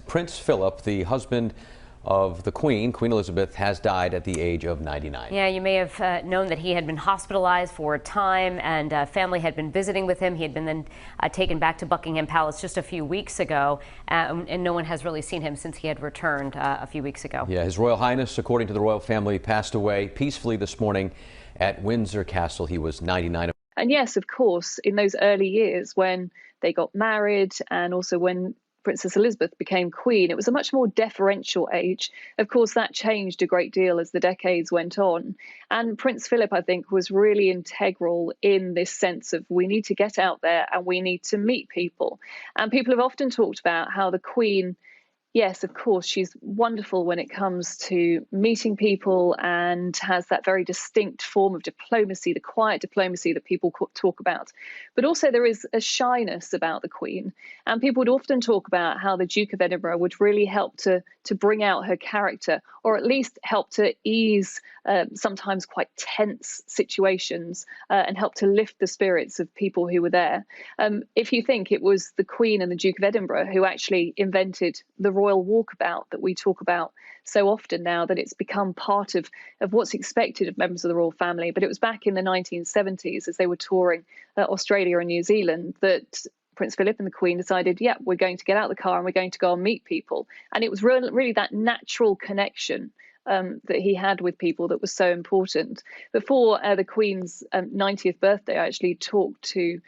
Prince Philip, the husband of the Queen Elizabeth, has died at the age of 99. Yeah, you may have known that he had been hospitalized for a time, and family had been visiting with him. He had been then taken back to Buckingham Palace just a few weeks ago, and no one has really seen him since he had returned a few weeks ago. Yeah, His Royal Highness, according to the royal family, passed away peacefully this morning at Windsor Castle. He was 99. And yes, of course, in those early years when they got married and also when Princess Elizabeth became Queen, it was a much more deferential age. Of course, that changed a great deal as the decades went on. And Prince Philip, I think, was really integral in this sense of we need to get out there and we need to meet people. And people have often talked about how the Queen, yes, of course, she's wonderful when it comes to meeting people and has that very distinct form of diplomacy, the quiet diplomacy that people talk about. But also there is a shyness about the Queen. And people would often talk about how the Duke of Edinburgh would really help to bring out her character, or at least help to ease sometimes quite tense situations and help to lift the spirits of people who were there. If you think, it was the Queen and the Duke of Edinburgh who actually invented the royal walkabout that we talk about so often now, that it's become part of what's expected of members of the royal family. But it was back in the 1970s, as they were touring Australia and New Zealand, that Prince Philip and the Queen decided, yeah, we're going to get out of the car and we're going to go and meet people. And it was really that natural connection that he had with people that was so important. Before the Queen's 90th birthday, I actually talked to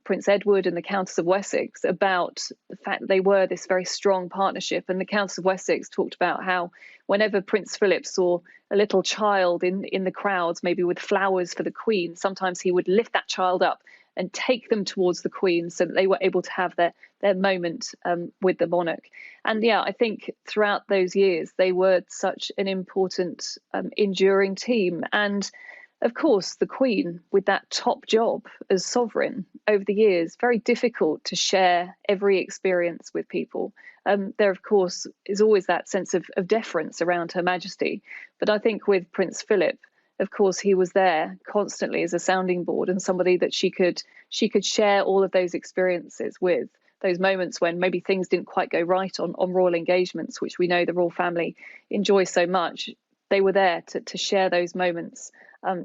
Prince Edward and the Countess of Wessex about the fact that they were this very strong partnership. And the Countess of Wessex talked about how whenever Prince Philip saw a little child in the crowds, maybe with flowers for the Queen, sometimes he would lift that child up and take them towards the Queen so that they were able to have their moment with the monarch. And yeah, I think throughout those years, they were such an important, enduring team. And of course, the Queen, with that top job as sovereign over the years, very difficult to share every experience with people. There, of course, is always that sense of deference around Her Majesty. But I think with Prince Philip, of course, he was there constantly as a sounding board and somebody that she could share all of those experiences with. Those moments when maybe things didn't quite go right on royal engagements, which we know the royal family enjoy so much, they were there to share those moments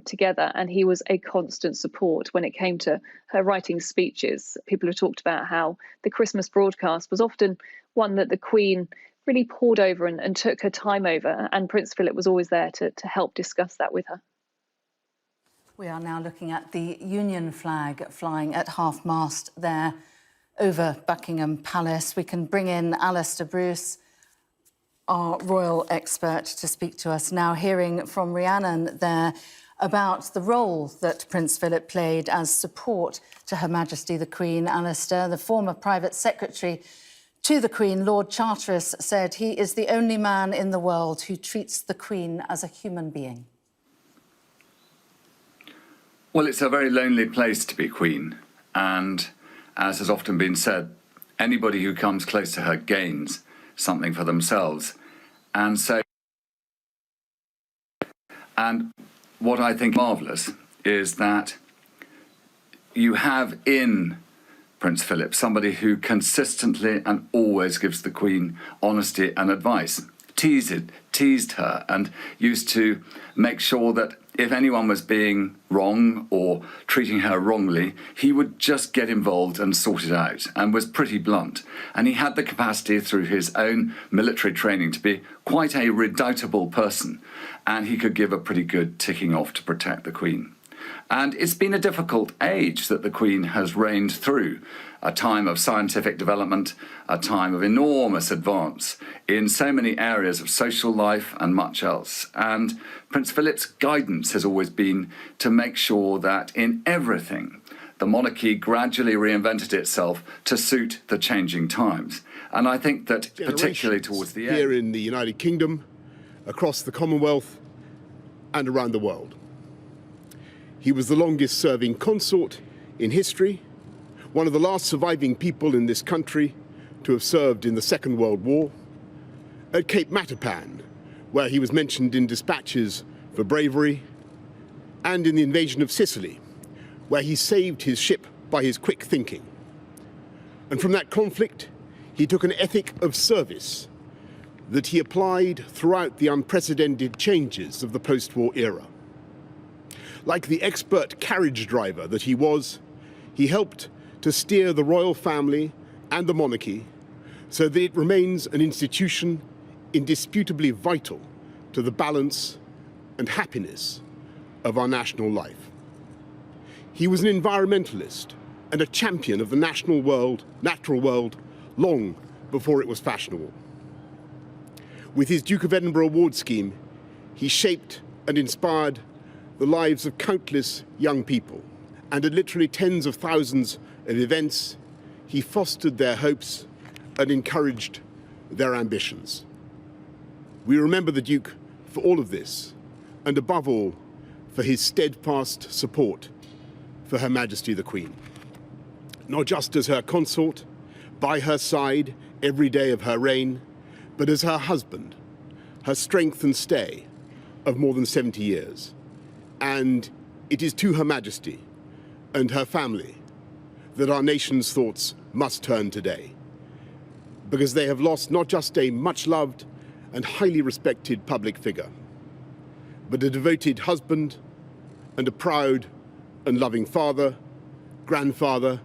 together. And he was a constant support when it came to her writing speeches. People have talked about how the Christmas broadcast was often one that the Queen really poured over and took her time over, and Prince Philip was always there to help discuss that with her. We are now looking at the Union flag flying at half-mast there over Buckingham Palace. We can bring in Alistair Bruce, our royal expert, to speak to us now, hearing from Rhiannon there about the role that Prince Philip played as support to Her Majesty the Queen. Alistair, the former private secretary to the Queen, Lord Charteris, said he is the only man in the world who treats the Queen as a human being. Well, it's a very lonely place to be Queen, and as has often been said, anybody who comes close to her gains something for themselves. And what I think marvellous is that you have in Prince Philip somebody who consistently and always gives the Queen honesty and advice, teased her, and used to make sure that if anyone was being wrong or treating her wrongly, he would just get involved and sort it out, and was pretty blunt. And he had the capacity through his own military training to be quite a redoubtable person, and he could give a pretty good ticking off to protect the Queen. And it's been a difficult age that the Queen has reigned through, a time of scientific development, a time of enormous advance in so many areas of social life and much else. And Prince Philip's guidance has always been to make sure that in everything, the monarchy gradually reinvented itself to suit the changing times. And I think that particularly towards the end, here in the United Kingdom, across the Commonwealth and around the world. He was the longest serving consort in history, one of the last surviving people in this country to have served in the Second World War, at Cape Matapan, where he was mentioned in dispatches for bravery, and in the invasion of Sicily, where he saved his ship by his quick thinking. And from that conflict, He took an ethic of service that he applied throughout the unprecedented changes of the post-war era. Like the expert carriage driver that he was, he helped to steer the royal family and the monarchy so that it remains an institution indisputably vital to the balance and happiness of our national life. He was an environmentalist and a champion of the natural world, long before it was fashionable. With his Duke of Edinburgh award scheme, he shaped and inspired the lives of countless young people, and at literally tens of thousands of events, he fostered their hopes and encouraged their ambitions. We remember the Duke for all of this, and above all, for his steadfast support for Her Majesty the Queen. Not just as her consort, by her side every day of her reign, but as her husband, her strength and stay of more than 70 years. And it is to Her Majesty and her family that our nation's thoughts must turn today, because they have lost not just a much-loved and highly respected public figure, but a devoted husband and a proud and loving father, grandfather,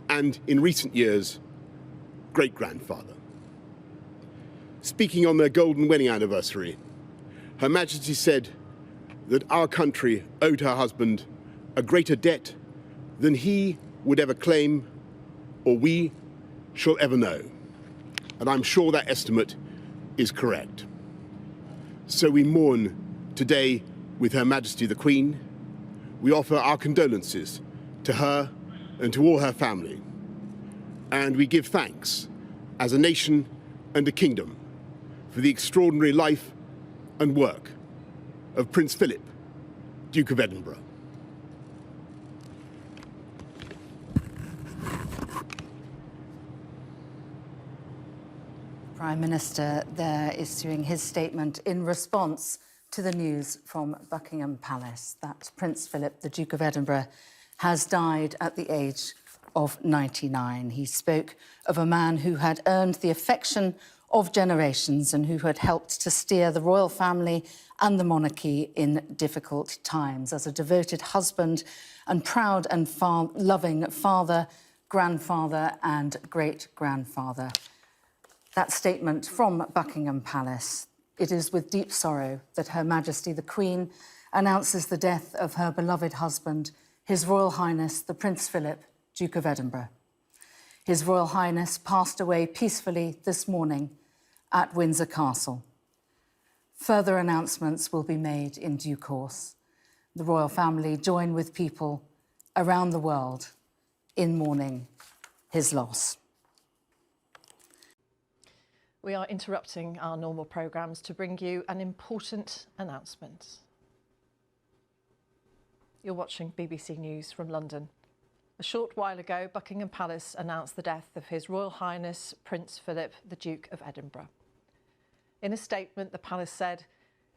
and in recent years, great-grandfather. Speaking on their golden wedding anniversary, Her Majesty said that our country owed her husband a greater debt than he would ever claim or we shall ever know. And I'm sure that estimate is correct. So we mourn today with Her Majesty the Queen. We offer our condolences to her and to all her family. And we give thanks as a nation and a kingdom for the extraordinary life and work of Prince Philip, Duke of Edinburgh. Prime Minister there issuing his statement in response to the news from Buckingham Palace that Prince Philip, the Duke of Edinburgh, has died at the age of 99. He spoke of a man who had earned the affection of generations and who had helped to steer the royal family and the monarchy in difficult times as a devoted husband and proud and loving father, grandfather and great-grandfather. That statement from Buckingham Palace. It is with deep sorrow that Her Majesty the Queen announces the death of her beloved husband, His Royal Highness the Prince Philip, Duke of Edinburgh. His Royal Highness passed away peacefully this morning at Windsor Castle. Further announcements will be made in due course. The royal family join with people around the world in mourning his loss. We are interrupting our normal programmes to bring you an important announcement. You're watching BBC News from London. A short while ago, Buckingham Palace announced the death of His Royal Highness Prince Philip, the Duke of Edinburgh. In a statement, the Palace said,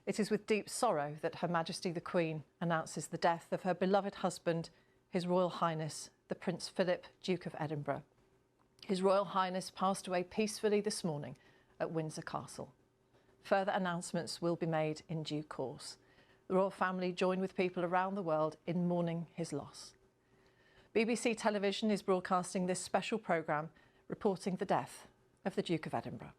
"It is with deep sorrow that Her Majesty the Queen announces the death of her beloved husband, His Royal Highness the Prince Philip, Duke of Edinburgh. His Royal Highness passed away peacefully this morning at Windsor Castle. Further announcements will be made in due course. The royal family join with people around the world in mourning his loss." BBC Television is broadcasting this special programme reporting the death of the Duke of Edinburgh.